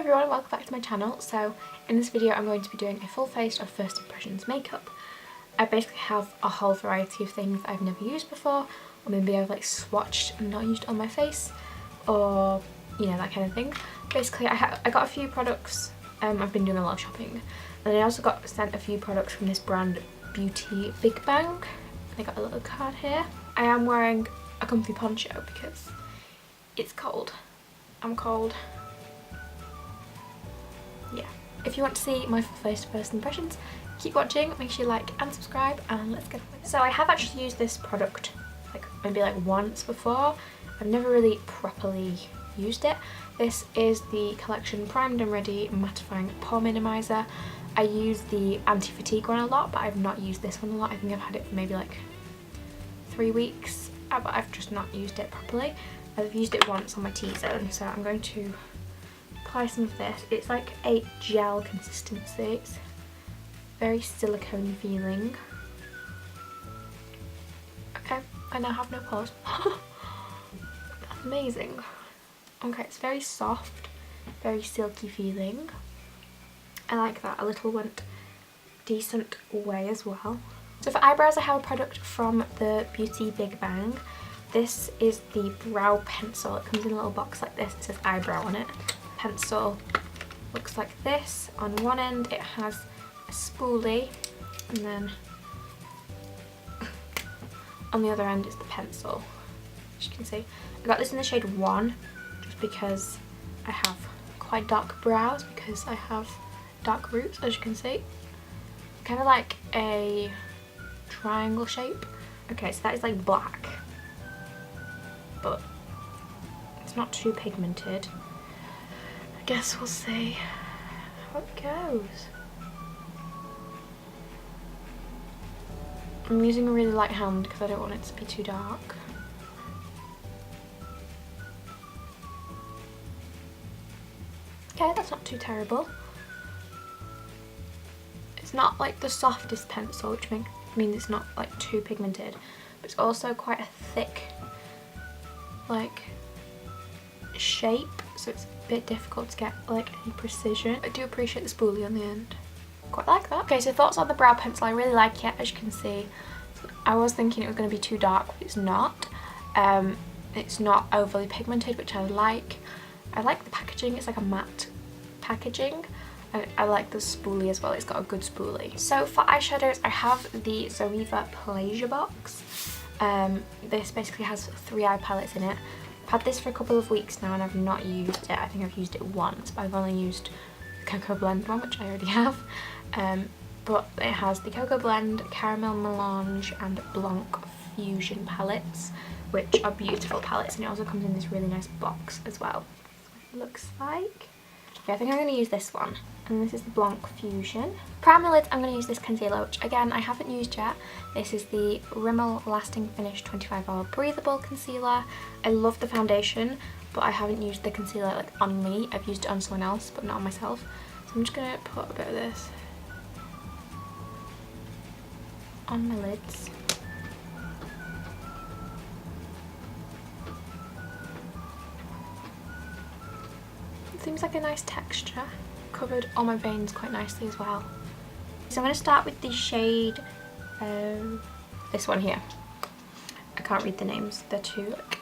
everyone, welcome back to my channel. So in this video I'm going to be doing a full face of first impressions makeup. I basically have a whole variety of things I've never used before, or maybe I've like swatched and not used on my face, or you know, that kind of thing. Basically I got a few products. I've been doing a lot of shopping, and I also got sent a few products from this brand BeautyBigBang. I got a little card here. I am wearing a comfy poncho because it's cold. I'm cold. Yeah. If you want to see my full face first impressions, keep watching, make sure you like and subscribe, and let's get on with it. So I have actually used this product maybe once before. I've never really properly used it. This is the collection Primed and Ready Mattifying Pore Minimiser. I use the anti-fatigue one a lot, but I've not used this one a lot. I think I've had it for maybe like 3 weeks, but I've just not used it properly. I've used it once on my T-zone, so I'm going to apply some of this. It's like a gel consistency. It's very silicone feeling. Okay, I now have no pores. That's amazing. Okay, it's very soft, very silky feeling. I like that. A little went decent way as well. So for eyebrows I have a product from the BeautyBigBang. This is the brow pencil. It comes in a little box like this. It says Eyebrow on it. Pencil looks like this. On one end it has a spoolie, and then on the other end is the pencil. As you can see, I got this in the shade 1 just because I have quite dark brows, because I have dark roots, as you can see. Kind of like a triangle shape. Okay, so that is like black, but it's not too pigmented. I guess we'll see how it goes. I'm using a really light hand because I don't want it to be too dark. Okay, that's not too terrible. It's not like the softest pencil, which means it's not like too pigmented, but it's also quite a thick like shape, so it's a bit difficult to get like any precision. I do appreciate the spoolie on the end. Quite like that. Okay, so thoughts on the brow pencil. I really like it. As you can see, I was thinking it was going to be too dark, but it's not. It's not overly pigmented, which I like. I like the packaging. It's like a matte packaging. I like the spoolie as well. It's got a good spoolie. So for eyeshadows I have the Zoeva Plaisir Box. This basically has 3 eye palettes in it. I've had this for a couple of weeks now and I've not used it. I think I've used it once, but I've only used the Cocoa Blend one, which I already have. But it has the Cocoa Blend, Caramel Melange and Blanc Fusion palettes, which are beautiful palettes, and it also comes in this really nice box as well. That's what it looks like. Okay, I think I'm going to use this one, and this is the Blanc Fusion. Primer lids, I'm going to use this concealer, which again I haven't used yet. This is the Rimmel Lasting Finish 25-hour Breathable Concealer. I love the foundation, but I haven't used the concealer like on me. I've used it on someone else, but not on myself. So I'm just going to put a bit of this on my lids. It seems like a nice texture. Covered all my veins quite nicely as well. So I'm going to start with the shade, this one here. I can't read the names, they're too like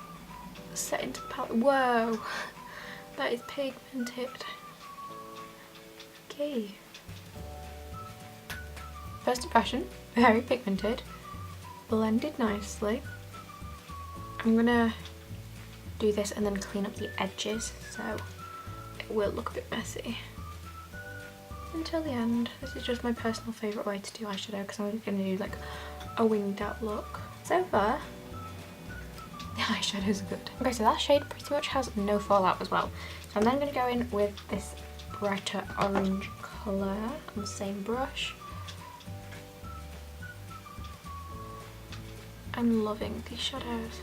set into the palette. Whoa, that is pigmented. Okay. First impression, very pigmented, blended nicely. I'm gonna do this and then clean up the edges, so it will look a bit messy until the end. This is just my personal favourite way to do eyeshadow because I'm going to do like a winged out look. So far, the eyeshadows are good. Okay, so that shade pretty much has no fallout as well. So I'm then going to go in with this brighter orange colour on the same brush. I'm loving these shadows.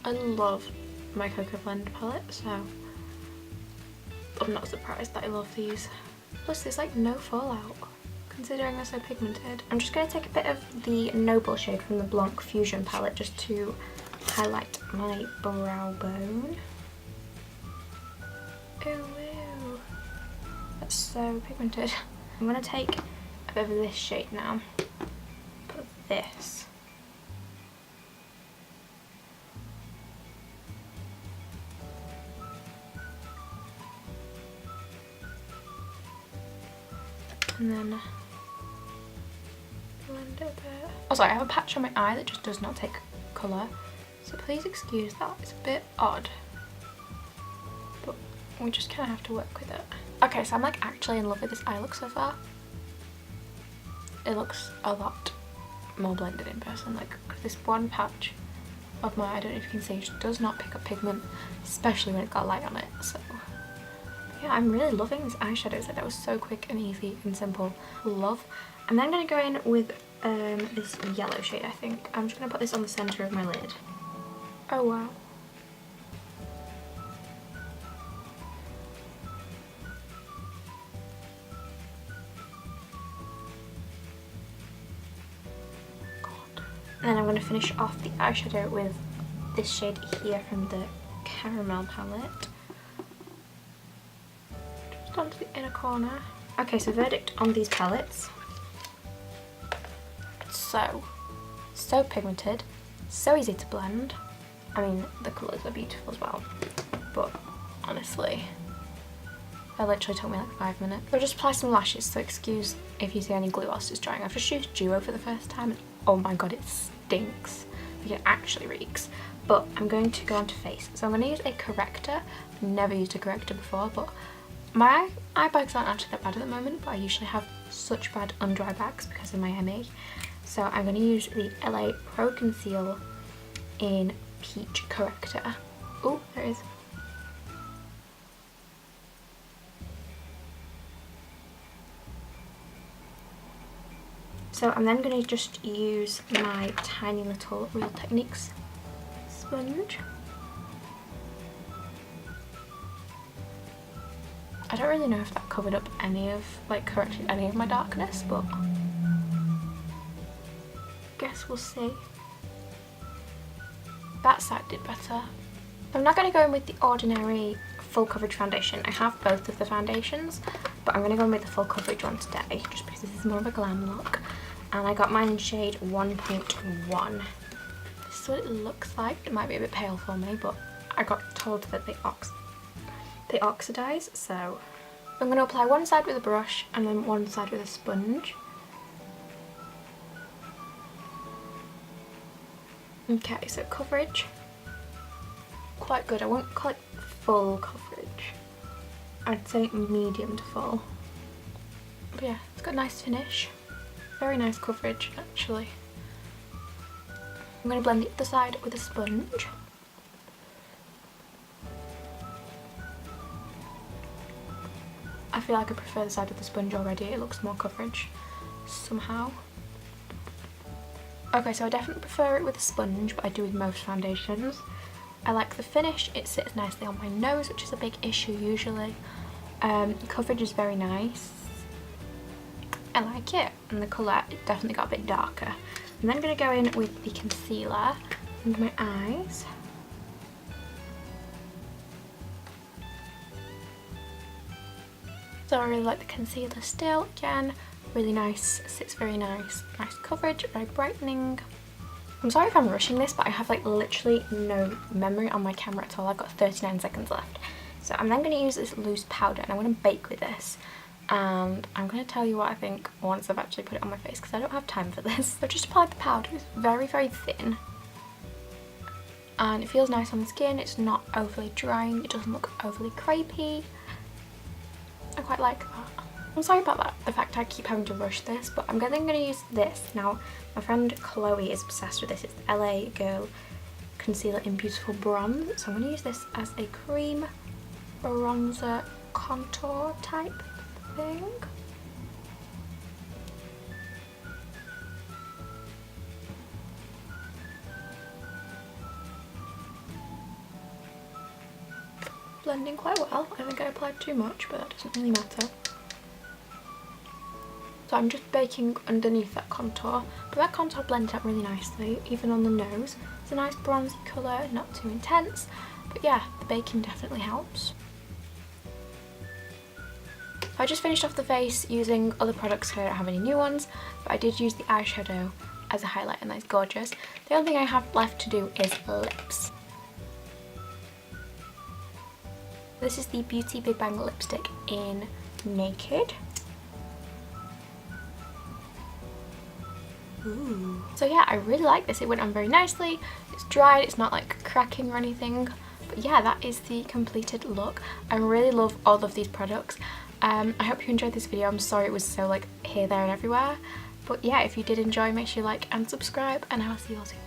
I love my Cocoa Blend palette, so I'm not surprised that I love these. Plus there's like no fallout, considering they're so pigmented. I'm just going to take a bit of the Noble shade from the Blanc Fusion palette just to highlight my brow bone. Ooh, ooh. That's so pigmented. I'm going to take a bit of this shade now. Put this. And then blend it a bit. Also, I have a patch on my eye that just does not take colour, so please excuse that. It's a bit odd, but we just kind of have to work with it. Okay, so I'm like actually in love with this eye look so far. It looks a lot more blended in person. Like this one patch of my eye, I don't know if you can see, just does not pick up pigment, especially when it's got light on it. So yeah, I'm really loving this eyeshadow set. That was so quick and easy and simple. Love. I'm then going to go in with this yellow shade, I think. I'm just going to put this on the centre of my lid. Oh wow. God. And then I'm going to finish off the eyeshadow with this shade here from the Caramel palette. Onto the inner corner. Okay, so verdict on these palettes. So pigmented, so easy to blend. I mean, the colours are beautiful as well, but honestly, that literally took me like 5 minutes. I'll just apply some lashes, so excuse if you see any glue whilst it's drying. I've just used duo for the first time, and oh my god, it stinks. Like, it actually reeks. But I'm going to go onto face, so I'm going to use a corrector. I've never used a corrector before, but my eye bags aren't actually that bad at the moment, but I usually have such bad under eye bags because of my ME. So I'm going to use the LA Pro Conceal in Peach Corrector. Oh, there it is. So I'm then going to just use my tiny little Real Techniques sponge. I don't really know if that covered up any of, like, corrected any of my darkness, but guess we'll see. That side did better. I'm not going to go in with the ordinary full coverage foundation. I have both of the foundations, but I'm going to go in with the full coverage one today, just because this is more of a glam look. And I got mine in shade 1.1. This is what it looks like. It might be a bit pale for me, but I got told that they oxidize, so I'm going to apply one side with a brush and then one side with a sponge. Okay, so coverage, quite good. I won't call it full coverage. I'd say medium to full. But yeah, it's got a nice finish. Very nice coverage, actually. I'm going to blend the other side with a sponge. I feel like I prefer the side with the sponge already. It looks more coverage somehow. Okay, so I definitely prefer it with a sponge, but I do with most foundations. I like the finish. It sits nicely on my nose, which is a big issue usually. Coverage is very nice. I like it. And the colour, it definitely got a bit darker. I'm then going to go in with the concealer under my eyes. So I really like the concealer still. Again, really nice, sits very nice. Nice coverage, very brightening. I'm sorry if I'm rushing this, but I have like literally no memory on my camera at all. I've got 39 seconds left. So I'm then going to use this loose powder and I'm going to bake with this. And I'm going to tell you what I think once I've actually put it on my face, because I don't have time for this. So just applied the powder. It's very, very thin. And it feels nice on the skin. It's not overly drying. It doesn't look overly crepey. I quite like that. I'm sorry about that, the fact I keep having to rush this, but I'm then going to use this. Now, my friend Chloe is obsessed with this. It's the LA Girl Concealer in Beautiful Bronze. So I'm going to use this as a cream bronzer contour type thing. Blending quite well. I think I applied too much, but that doesn't really matter. So I'm just baking underneath that contour, but that contour blends out really nicely, even on the nose. It's a nice bronzy colour, not too intense, but yeah, the baking definitely helps. I just finished off the face using other products because I don't have any new ones, but I did use the eyeshadow as a highlight and that's gorgeous. The only thing I have left to do is lips. This is the BeautyBigBang lipstick in Naked. Ooh. So yeah, I really like this. It went on very nicely. It's dried, it's not like cracking or anything. But yeah, that is the completed look. I really love all of these products. I hope you enjoyed this video. I'm sorry it was so like here, there and everywhere. But yeah, if you did enjoy, make sure you like and subscribe, and I'll see you all soon.